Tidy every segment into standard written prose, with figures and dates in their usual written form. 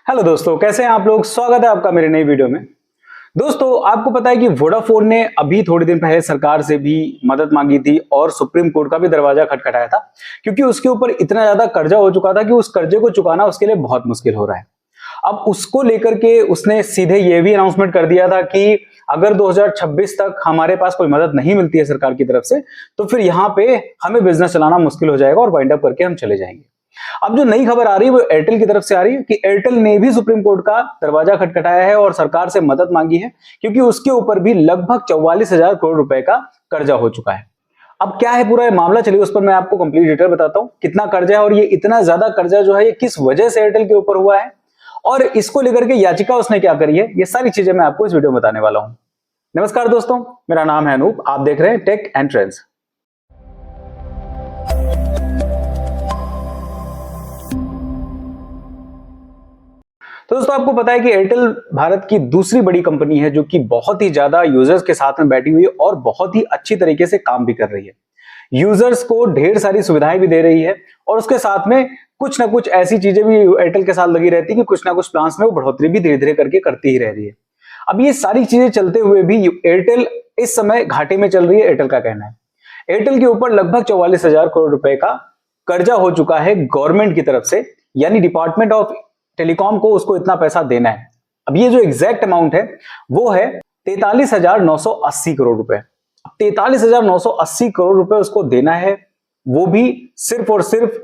Hello दोस्तों, कैसे हैं आप लोग। स्वागत है आपका मेरे नई वीडियो में। दोस्तों, आपको पता है कि वोडाफोन ने अभी थोड़े दिन पहले सरकार से भी मदद मांगी थी और सुप्रीम कोर्ट का भी दरवाजा खटखटाया था, क्योंकि उसके ऊपर इतना ज्यादा कर्जा हो चुका था कि उस कर्जे को चुकाना उसके लिए बहुत मुश्किल हो रहा है। अब उसको लेकर के उसने सीधे ये भी अनाउंसमेंट कर दिया था कि अगर 2026 तक हमारे पास कोई मदद नहीं मिलती है सरकार की तरफ से, तो फिर यहाँ पे हमें बिजनेस चलाना मुश्किल हो जाएगा और वाइंड अप करके हम चले जाएंगे। अब जो नई खबर आ रही है वो एयरटेल की तरफ से आ रही है कि एयरटेल ने भी सुप्रीम कोर्ट का दरवाजा खटखटाया है और सरकार से मदद मांगी है, क्योंकि उसके ऊपर भी लगभग 44,000 करोड़ रुपए का कर्जा हो चुका है। अब क्या है पूरा मामला, चलिए उस पर मैं आपको कंप्लीट डिटेल बताता हूं। कितना कर्जा है और ये इतना ज्यादा कर्जा जो है ये किस वजह से एयरटेल के ऊपर हुआ है और इसको लेकर के याचिका उसने क्या करी है, ये सारी चीजें मैं आपको इस वीडियो में बताने वाला हूं। नमस्कार दोस्तों, मेरा नाम है अनूप, आप देख रहे हैं टेक एंड ट्रेंड्स। तो दोस्तों, आपको पता है कि एयरटेल भारत की दूसरी बड़ी कंपनी है जो कि बहुत ही ज्यादा यूजर्स के साथ में बैठी हुई है और बहुत ही अच्छी तरीके से काम भी कर रही है। यूजर्स को ढेर सारी सुविधाएं भी दे रही है और उसके साथ में कुछ ना कुछ ऐसी चीजें भी एयरटेल के साथ लगी रहती है कि कुछ ना कुछ प्लान्स में वो बढ़ोतरी भी धीरे धीरे करके करती ही रह रही है। अब ये सारी चीजें चलते हुए भी एयरटेल इस समय घाटे में चल रही है, एयरटेल का कहना है। एयरटेल के ऊपर लगभग 44,000 करोड़ रुपए का कर्जा हो चुका है गवर्नमेंट की तरफ से, यानी डिपार्टमेंट ऑफ टेलीकॉम को उसको इतना पैसा देना है। अब ये जो एग्जैक्ट अमाउंट है वो है 43,980 करोड़ रुपए। 43,980 करोड़ रुपए उसको देना है, वो भी सिर्फ और सिर्फ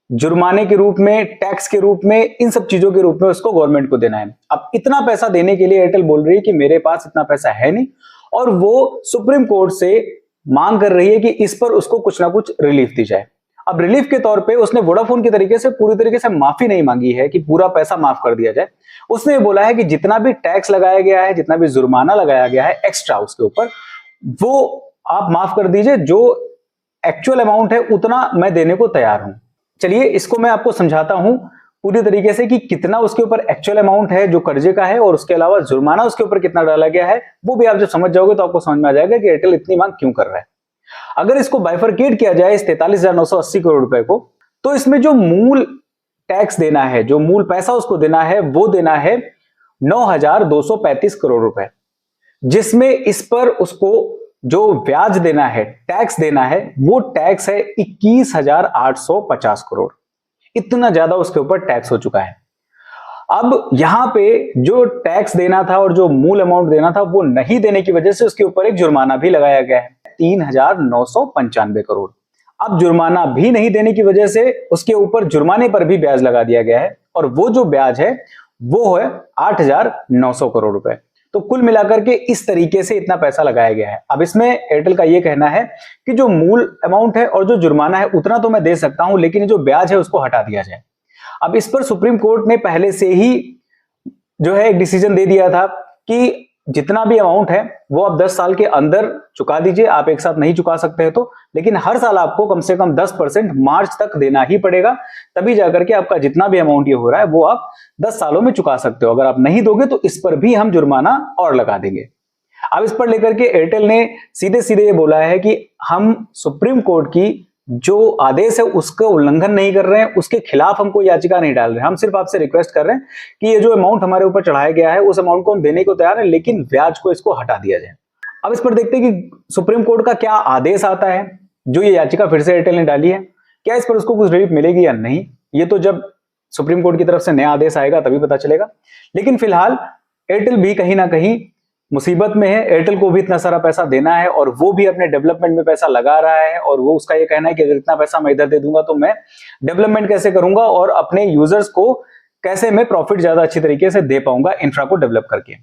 जुर्माने के रूप में, टैक्स के रूप में, इन सब चीजों के रूप में उसको गवर्नमेंट को देना है। अब इतना पैसा देने के लिए एयरटेल बोल रही है कि मेरे पास इतना पैसा है नहीं और वो सुप्रीम कोर्ट से मांग कर रही है कि इस पर उसको कुछ ना कुछ रिलीफ दी जाए। अब रिलीफ के तौर पे उसने वोडाफोन की तरीके से पूरी तरीके से माफी नहीं मांगी है कि पूरा पैसा माफ कर दिया जाए। उसने बोला है कि जितना भी टैक्स लगाया गया है, जितना भी जुर्माना लगाया गया है एक्स्ट्रा उसके ऊपर, वो आप माफ कर दीजिए। जो एक्चुअल अमाउंट है उतना मैं देने को तैयार हूं। चलिए इसको मैं आपको समझाता हूं पूरी तरीके से कि कितना उसके ऊपर एक्चुअल अमाउंट है जो कर्जे का है और उसके अलावा जुर्माना उसके ऊपर कितना डाला गया है। वो भी आप जब समझ जाओगे तो आपको समझ में आ जाएगा कि एयरटेल इतनी मांग क्यों कर रहा है। अगर इसको बाइफरकेट किया जाए इस 43,980 करोड़ रुपए को, तो इसमें जो मूल टैक्स देना है, जो मूल पैसा उसको देना है, वो देना है 9,235 करोड़ रुपए, जिसमें इस पर उसको जो ब्याज देना है, टैक्स देना है, वो टैक्स है 21,850 करोड़। इतना ज्यादा उसके ऊपर टैक्स हो चुका है। अब यहां पे जो टैक्स देना था और जो मूल अमाउंट देना था वो नहीं देने की वजह से उसके ऊपर एक जुर्माना भी लगाया गया है 3,995 करोड़। अब जुर्माना भी नहीं देने की वजह से उसके ऊपर जुर्माने पर भी ब्याज लगा दिया गया है और वो जो ब्याज है वो है 8,900 करोड़ रुपए। तो कुल मिलाकर के इस तरीके से इतना पैसा लगाया गया है। अब इसमें एयरटेल का ये कहना है कि जो मूल अमाउंट है और जो जुर्माना है उतना तो मैं दे सकता हूं, लेकिन जो ब्याज है उसको हटा दिया जाए। अब इस पर सुप्रीम कोर्ट ने पहले से ही जो है एक डिसीजन दे दिया था कि जितना भी अमाउंट है वो आप 10 साल के अंदर चुका दीजिए। आप एक साथ नहीं चुका सकते हैं तो, लेकिन हर साल आपको कम से कम 10% मार्च तक देना ही पड़ेगा, तभी जाकर के आपका जितना भी अमाउंट ये हो रहा है वो आप 10 सालों में चुका सकते हो। अगर आप नहीं दोगे तो इस पर भी हम जुर्माना और लगा देंगे। अब इस पर लेकर के एयरटेल ने सीधे सीधे ये बोला है कि हम सुप्रीम कोर्ट की जो आदेश है उसका उल्लंघन नहीं कर रहे हैं, उसके खिलाफ हम कोई याचिका नहीं डाल रहे हैं। हम सिर्फ आपसे रिक्वेस्ट कर रहे हैं कि ये जो अमाउंट हमारे ऊपर चढ़ाया गया है उस अमाउंट को हम देने को तैयार हैं, लेकिन ब्याज को इसको हटा दिया जाए। अब इस पर देखते हैं कि सुप्रीम कोर्ट का क्या आदेश आता है। जो ये याचिका फिर से एयरटेल ने डाली है, क्या इस पर उसको कुछ रिलीफ मिलेगी या नहीं, ये तो जब सुप्रीम कोर्ट की तरफ से नया आदेश आएगा तभी पता चलेगा। लेकिन फिलहाल एयरटेल भी कहीं ना कहीं मुसीबत में है। एयरटेल को भी इतना सारा पैसा देना है और वो भी अपने डेवलपमेंट में पैसा लगा रहा है और वो उसका ये कहना है कि अगर इतना पैसा मैं इधर दे दूंगा तो मैं डेवलपमेंट कैसे करूंगा और अपने यूजर्स को कैसे मैं प्रॉफिट ज्यादा अच्छी तरीके से दे पाऊंगा इंफ्रा को डेवलप करके।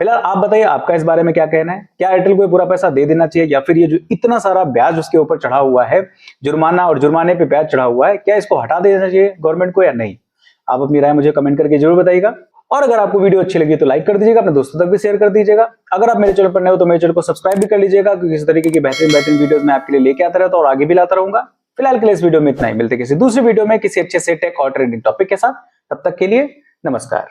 फिलहाल आप बताइए आपका इस बारे में क्या कहना है। क्या एयरटेल को पूरा पैसा दे देना चाहिए या फिर ये जो इतना सारा ब्याज उसके ऊपर चढ़ा हुआ है, जुर्माना और जुर्माने पे ब्याज चढ़ा हुआ है, क्या इसको हटा देना चाहिए गवर्नमेंट को या नहीं? आप अपनी राय मुझे कमेंट करके जरूर बताइएगा और अगर आपको वीडियो अच्छी लगी तो लाइक कर दीजिएगा, अपने दोस्तों तक भी शेयर कर दीजिएगा। अगर आप मेरे चैनल पर नए हो तो मेरे चैनल को सब्सक्राइब भी कर लीजिएगा, क्योंकि इस तरीके की बेहतरीन वीडियोस मैं आपके लिए लेके आता रहता हूं और आगे भी लाता रहूंगा। फिलहाल के लिए इस वीडियो में इतना ही, मिलते किसी दूसरी वीडियो में किसी अच्छे से टेक और ट्रेंडिंग टॉपिक के साथ। तब तक के लिए नमस्कार।